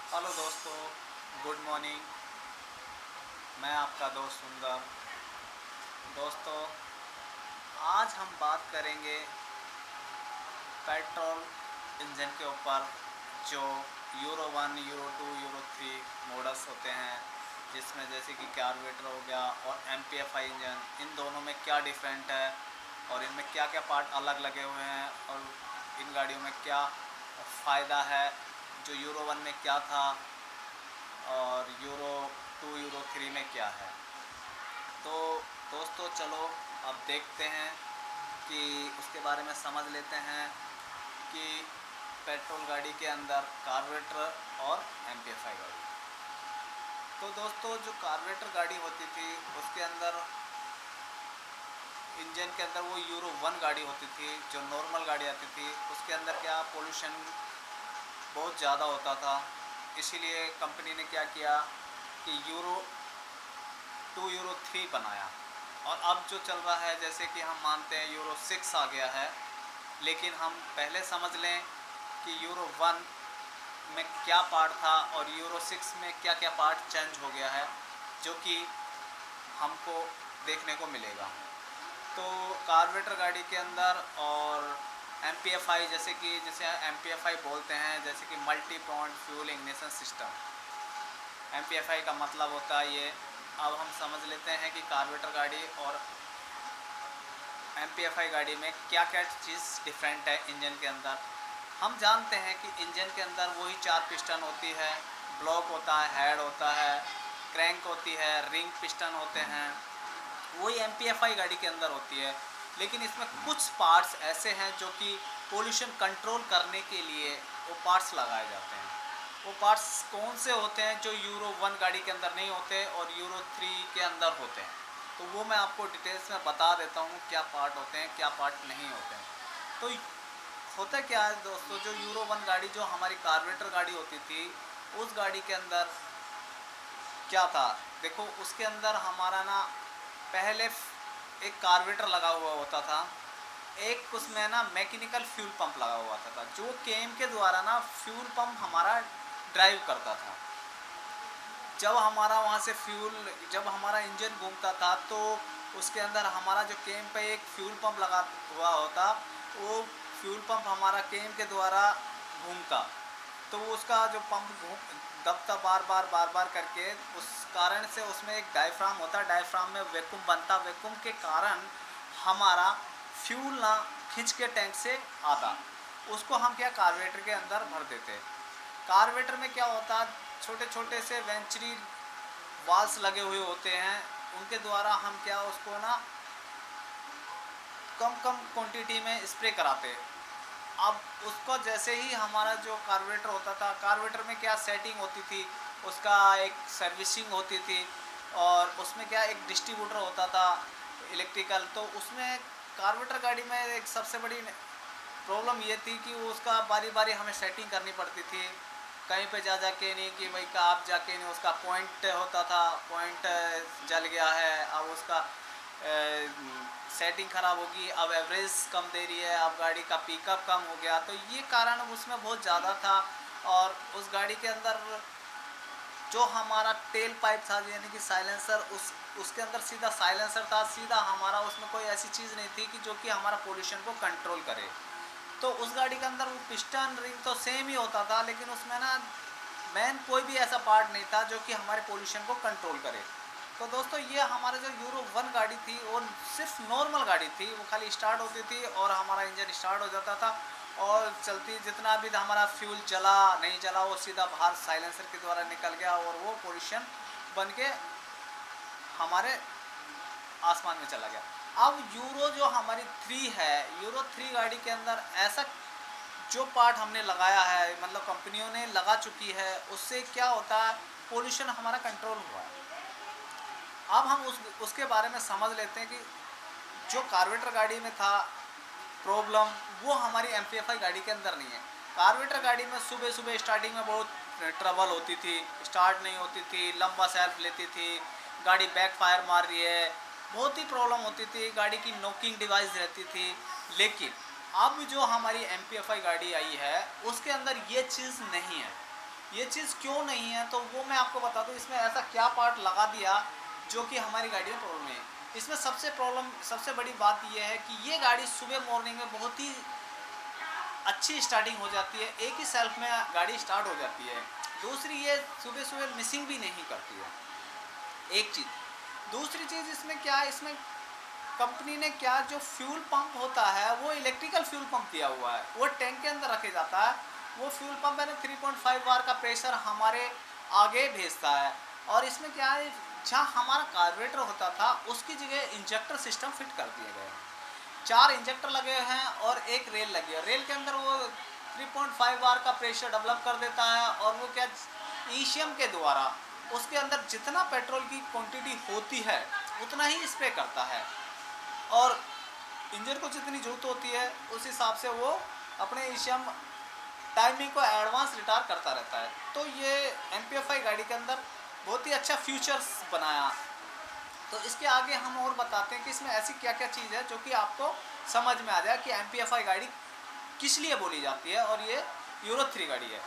Hello दोस्तों, good morning. मैं आपका दोस्त सुंदर। दोस्तों, आज हम बात करेंगे पेट्रोल इंजन के ऊपर, जो यूरो 1, यूरो 2, यूरो 3 मॉडल्स होते हैं, जिसमें जैसे कि कार्बोरेटर हो गया और एमपीएफआई इंजन। इन दोनों में क्या डिफरेंट है और इनमें क्या क्या पार्ट अलग लगे हुए हैं और इन गाड़ियों में क्या फ़ायदा है, जो यूरो 1 में क्या था और यूरो 2, यूरो 3 में क्या है। तो दोस्तों, चलो अब देखते हैं कि उसके बारे में समझ लेते हैं कि पेट्रोल गाड़ी के अंदर कार्बोरेटर और एमपीएफआई गाड़ी। तो दोस्तों, जो कार्बोरेटर गाड़ी होती थी उसके अंदर, इंजन के अंदर, वो यूरो 1 गाड़ी होती थी, जो नॉर्मल गाड़ी आती थी उसके अंदर क्या पोल्यूशन बहुत ज़्यादा होता था। इसीलिए कंपनी ने क्या किया कि यूरो 2, यूरो 3 बनाया। और अब जो चल रहा है, जैसे कि हम मानते हैं यूरो 6 आ गया है, लेकिन हम पहले समझ लें कि यूरो 1 में क्या पार्ट था और यूरो 6 में क्या क्या पार्ट चेंज हो गया है, जो कि हमको देखने को मिलेगा। तो कार्बोरेटर गाड़ी के अंदर और एमपीएफआई, जिसे एमपीएफआई बोलते हैं, जैसे कि multi point fuel ignition system, MPFI का मतलब होता है ये। अब हम समझ लेते हैं कि कार्बोरेटर गाड़ी और एमपीएफआई गाड़ी में क्या क्या चीज़ डिफरेंट है इंजन के अंदर। हम जानते हैं कि इंजन के अंदर वही 4 पिस्टन होती है, ब्लॉक होता है, हेड होता है, क्रैंक होती है, रिंग पिस्टन होते हैं। वही एमपीएफआई गाड़ी के अंदर होती है। लेकिन इसमें कुछ पार्ट्स ऐसे हैं जो कि पोल्यूशन कंट्रोल करने के लिए वो पार्ट्स लगाए जाते हैं। वो पार्ट्स कौन से होते हैं जो यूरो 1 गाड़ी के अंदर नहीं होते और यूरो 3 के अंदर होते हैं, तो वो मैं आपको डिटेल्स में बता देता हूँ क्या पार्ट होते हैं, क्या पार्ट नहीं होते हैं। तो होता क्या है दोस्तों, जो यूरो 1 गाड़ी, जो हमारी कार्बोरेटर गाड़ी होती थी, उस गाड़ी के अंदर क्या था, देखो उसके अंदर हमारा ना पहले एक कार्बोरेटर लगा हुआ होता था, एक उसमें ना मैकेनिकल फ्यूल पंप लगा हुआ था, जो केम के द्वारा ना फ्यूल पंप हमारा ड्राइव करता था। जब हमारा वहाँ से फ्यूल, जब हमारा इंजन घूमता था, तो उसके अंदर हमारा जो केम पे एक फ्यूल पंप लगा हुआ होता, वो फ्यूल पंप हमारा केम के द्वारा घूमता। तो वो उसका जो पंप दबता बार बार बार बार करके, उस कारण से उसमें एक डायफ्राम होता, डायफ्राम में वैक्यूम बनता, वैक्यूम के कारण हमारा फ्यूल ना खींच के टैंक से आता। उसको हम क्या कार्बोरेटर के अंदर भर देते। कार्बोरेटर में क्या होता, छोटे छोटे से वेंचुरी वाल्स लगे हुए होते हैं, उनके द्वारा हम क्या उसको ना कम कम क्वांटिटी में स्प्रे कराते। अब उसको जैसे ही हमारा जो कार्बोरेटर होता था, कार्बोरेटर में क्या सेटिंग होती थी, उसका एक सर्विसिंग होती थी, और उसमें क्या एक डिस्ट्रीब्यूटर होता था इलेक्ट्रिकल। तो उसमें कार्बोरेटर गाड़ी में एक सबसे बड़ी प्रॉब्लम ये थी कि वो उसका बारी बारी हमें सेटिंग करनी पड़ती थी, कहीं पे जा जाके नहीं कि भाई का आप जाके नहीं, उसका पॉइंट होता था, पॉइंट जल गया है, अब उसका सेटिंग ख़राब होगी, अब एवरेज कम दे रही है, अब गाड़ी का पिकअप कम हो गया, तो ये कारण उसमें बहुत ज़्यादा था। और उस गाड़ी के अंदर जो हमारा टेल पाइप था, यानी कि साइलेंसर, उसके अंदर सीधा साइलेंसर था, सीधा हमारा उसमें कोई ऐसी चीज़ नहीं थी कि जो कि हमारा पोल्यूशन को कंट्रोल करे। तो उस गाड़ी के अंदर वो पिस्टन रिंग तो सेम ही होता था, लेकिन उसमें ना मेन कोई भी ऐसा पार्ट नहीं था जो कि हमारे पोल्यूशन को कंट्रोल करे। तो दोस्तों, ये हमारा जो यूरो 1 गाड़ी थी वो सिर्फ नॉर्मल गाड़ी थी, वो खाली स्टार्ट होती थी और हमारा इंजन स्टार्ट हो जाता था, और चलती जितना भी हमारा फ्यूल चला नहीं चला, वो सीधा बाहर साइलेंसर के द्वारा निकल गया और वो पोल्यूशन बन के हमारे आसमान में चला गया। अब यूरो जो हमारी 3 है, यूरो 3 गाड़ी के अंदर ऐसा जो पार्ट हमने लगाया है, मतलब कंपनियों ने लगा चुकी है, उससे क्या होता है, पोल्यूशन हमारा कंट्रोल हुआ है। अब हम उसके बारे में समझ लेते हैं कि जो कार्बोरेटर गाड़ी में था प्रॉब्लम, वो हमारी एमपीएफआई गाड़ी के अंदर नहीं है। कार्बोरेटर गाड़ी में सुबह सुबह स्टार्टिंग में बहुत ट्रबल होती थी, स्टार्ट नहीं होती थी, लंबा सेल्फ लेती थी, गाड़ी बैक फायर मार रही है, बहुत ही प्रॉब्लम होती थी, गाड़ी की नॉकिंग डिवाइस रहती थी। लेकिन अब जो हमारी एमपीएफआई गाड़ी आई है, उसके अंदर ये चीज़ नहीं है। ये चीज़ क्यों नहीं है, तो वो मैं आपको बता दूँ। इसमें ऐसा क्या पार्ट लगा दिया जो कि हमारी गाड़ी में प्रॉब्लम है। इसमें सबसे बड़ी बात ये है कि ये गाड़ी सुबह मॉर्निंग में बहुत ही अच्छी स्टार्टिंग हो जाती है, एक ही सेल्फ में गाड़ी स्टार्ट हो जाती है। दूसरी, ये सुबह सुबह मिसिंग भी नहीं करती है, एक चीज़। दूसरी चीज़ इसमें क्या है, इसमें कंपनी ने क्या, जो फ्यूल पंप होता है वो इलेक्ट्रिकल फ्यूल पंप दिया हुआ है, वो टैंक के अंदर रखे जाता है। वो फ्यूल पंप है ना 3.5 बार का प्रेशर हमारे आगे भेजता है। और इसमें क्या है, जहाँ हमारा कार्बोरेटर होता था उसकी जगह इंजेक्टर सिस्टम फिट कर दिए गए हैं। 4 इंजेक्टर लगे हैं और एक रेल लगी है। रेल के अंदर वो 3.5 बार का प्रेशर डेवलप कर देता है, और वो क्या, ईसीएम के द्वारा उसके अंदर जितना पेट्रोल की क्वांटिटी होती है उतना ही स्प्रे करता है, और इंजन को जितनी जरूरत होती है उस हिसाब से वो अपने ईसीएम टाइमिंग को एडवांस रिटायर करता रहता है। तो ये एमपीएफआई गाड़ी के अंदर बहुत ही अच्छा फीचर्स बनाया। तो इसके आगे हम और बताते हैं कि इसमें ऐसी क्या क्या चीज़ है जो कि आपको समझ में आ जाए कि एमपीएफआई गाड़ी किस लिए बोली जाती है, और ये यूरो 3 गाड़ी है।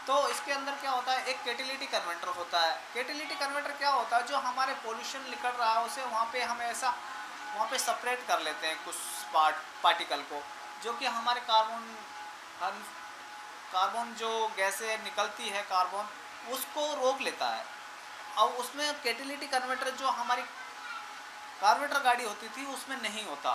तो इसके अंदर क्या होता है, एक कैटेलिटिक कन्वर्टर होता है। कैटेलिटिक कन्वर्टर क्या होता है, जो हमारे पोल्यूशन निकल रहा है उसे वहाँ पे हम ऐसा वहाँ पे सेपरेट कर लेते हैं कुछ पार्टिकल को, जो कि हमारे कार्बन जो गैसें निकलती है कार्बन, उसको रोक लेता है। अब उसमें कैटेलिटिक कन्वर्टर जो हमारी कार्बोरेटर गाड़ी होती थी उसमें नहीं होता।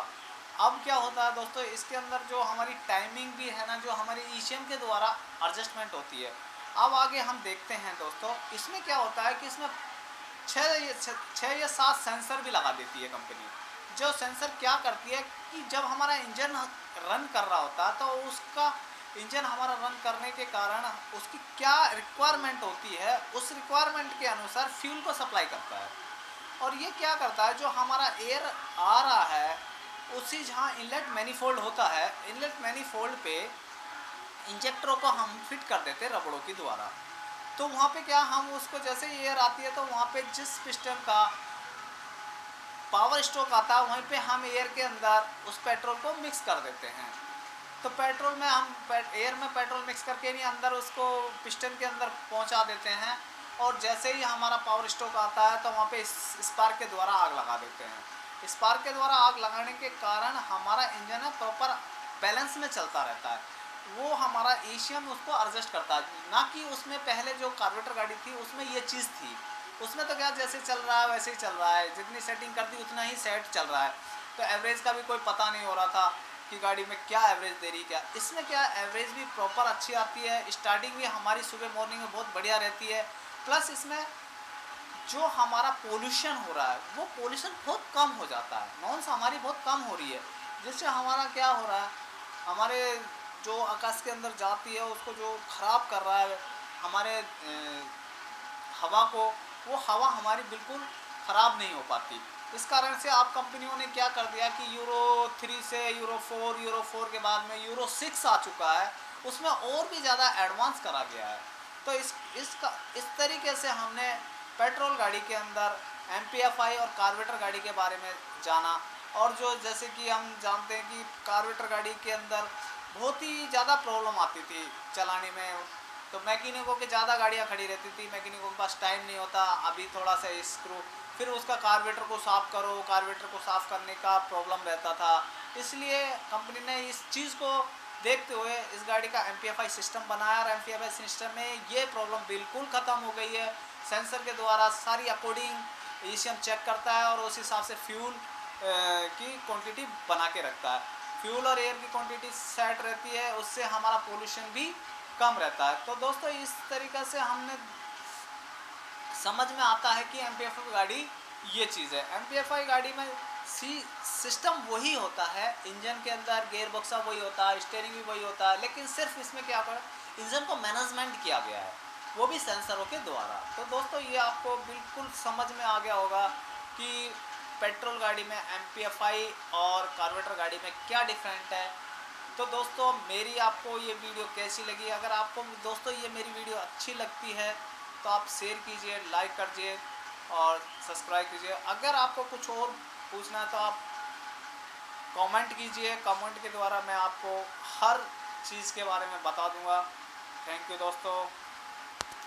अब क्या होता है दोस्तों, इसके अंदर जो हमारी टाइमिंग भी है ना, जो हमारी ईसीएम के द्वारा एडजस्टमेंट होती है। अब आगे हम देखते हैं दोस्तों, इसमें क्या होता है कि इसमें 6 या 7 सेंसर भी लगा देती है कंपनी। जो सेंसर क्या करती है कि जब हमारा इंजन रन कर रहा होता है तो उसका इंजन हमारा रन करने के कारण उसकी क्या रिक्वायरमेंट होती है, उस रिक्वायरमेंट के अनुसार फ्यूल को सप्लाई करता है। और ये क्या करता है, जो हमारा एयर आ रहा है उसी जहाँ इनलेट मैनिफोल्ड होता है, इनलेट मैनिफोल्ड पे इंजेक्टरों को हम फिट कर देते हैं रबड़ों के द्वारा। तो वहाँ पे क्या, हम उसको जैसे ही एयर आती है तो वहाँ पे जिस पिस्टन का पावर स्ट्रोक आता है वहीं पे हम एयर के अंदर उस पेट्रोल को मिक्स कर देते हैं। तो पेट्रोल में हम एयर में पेट्रोल मिक्स करके नहीं अंदर उसको पिस्टन के अंदर पहुंचा देते हैं, और जैसे ही हमारा पावर स्ट्रोक आता है तो वहाँ पे स्पार्क के द्वारा आग लगा देते हैं। स्पार्क के द्वारा आग लगाने के कारण हमारा इंजन है प्रॉपर बैलेंस में चलता रहता है। वो हमारा ईसीएम उसको एडजस्ट करता है, ना कि उसमें पहले जो कार्बोरेटर गाड़ी थी उसमें ये चीज़ थी। उसमें तो क्या, जैसे चल रहा है वैसे ही चल रहा है, जितनी सेटिंग कर दी उतना ही सेट चल रहा है। तो एवरेज का भी कोई पता नहीं हो रहा था कि गाड़ी में क्या एवरेज दे रही क्या। इसमें क्या, एवरेज भी प्रॉपर अच्छी आती है, स्टार्टिंग भी हमारी सुबह मॉर्निंग में बहुत बढ़िया रहती है। प्लस इसमें जो हमारा पोल्यूशन हो रहा है वो पोल्यूशन बहुत कम हो जाता है, नॉइस हमारी बहुत कम हो रही है। जिससे हमारा क्या हो रहा है, हमारे जो आकाश के अंदर जाती है उसको जो ख़राब कर रहा है हमारे हवा को, वो हवा हमारी बिल्कुल ख़राब नहीं हो पाती। इस कारण से आप कंपनियों ने क्या कर दिया कि यूरो 3 से यूरो 4 के बाद में यूरो 6 आ चुका है, उसमें और भी ज़्यादा एडवांस करा गया है। तो इस तरीके से हमने पेट्रोल गाड़ी के अंदर एमपीएफआई और कार्बोरेटर गाड़ी के बारे में जाना। और जो जैसे कि हम जानते हैं कि कार्बोरेटर गाड़ी के अंदर बहुत ही ज़्यादा प्रॉब्लम आती थी चलाने में, तो मैकेनिकों के ज़्यादा गाड़ियाँ खड़ी रहती थी, मैकेनिकों के पास टाइम नहीं होता। अभी थोड़ा सा स्क्रू, फिर उसका कार्बोरेटर को साफ़ करो, कार्बोरेटर को साफ़ करने का प्रॉब्लम रहता था। इसलिए कंपनी ने इस चीज़ को देखते हुए इस गाड़ी का एमपीएफआई सिस्टम बनाया, और एमपीएफआई सिस्टम में ये प्रॉब्लम बिल्कुल ख़त्म हो गई है। सेंसर के द्वारा सारी अकॉर्डिंग ईसीएम चेक करता है और उस हिसाब से फ्यूल की क्वांटिटी बना के रखता है। फ्यूल और एयर की क्वांटिटी सेट रहती है, उससे हमारा पोल्यूशन भी कम रहता है। तो दोस्तों इस तरीक़े से हमने समझ में आता है कि एमपीएफआई गाड़ी ये चीज़ है। एमपीएफआई गाड़ी में सिस्टम वही होता है, इंजन के अंदर गियर बॉक्सा वही होता है, स्टीयरिंग भी वही होता है, लेकिन सिर्फ इसमें क्या कर इंजन को मैनेजमेंट किया गया है, वो भी सेंसरों के द्वारा। तो दोस्तों ये आपको बिल्कुल समझ में आ गया होगा कि पेट्रोल गाड़ी में एमपीएफआई और कार्बोरेटर गाड़ी में क्या डिफरेंट है। तो दोस्तों मेरी आपको ये वीडियो कैसी लगी, अगर आपको दोस्तों ये मेरी वीडियो अच्छी लगती है तो आप शेयर कीजिए, लाइक कीजिए और सब्सक्राइब कीजिए। अगर आपको कुछ और पूछना है तो आप कमेंट कीजिए, कमेंट के द्वारा मैं आपको हर चीज़ के बारे में बता दूंगा। थैंक यू दोस्तों।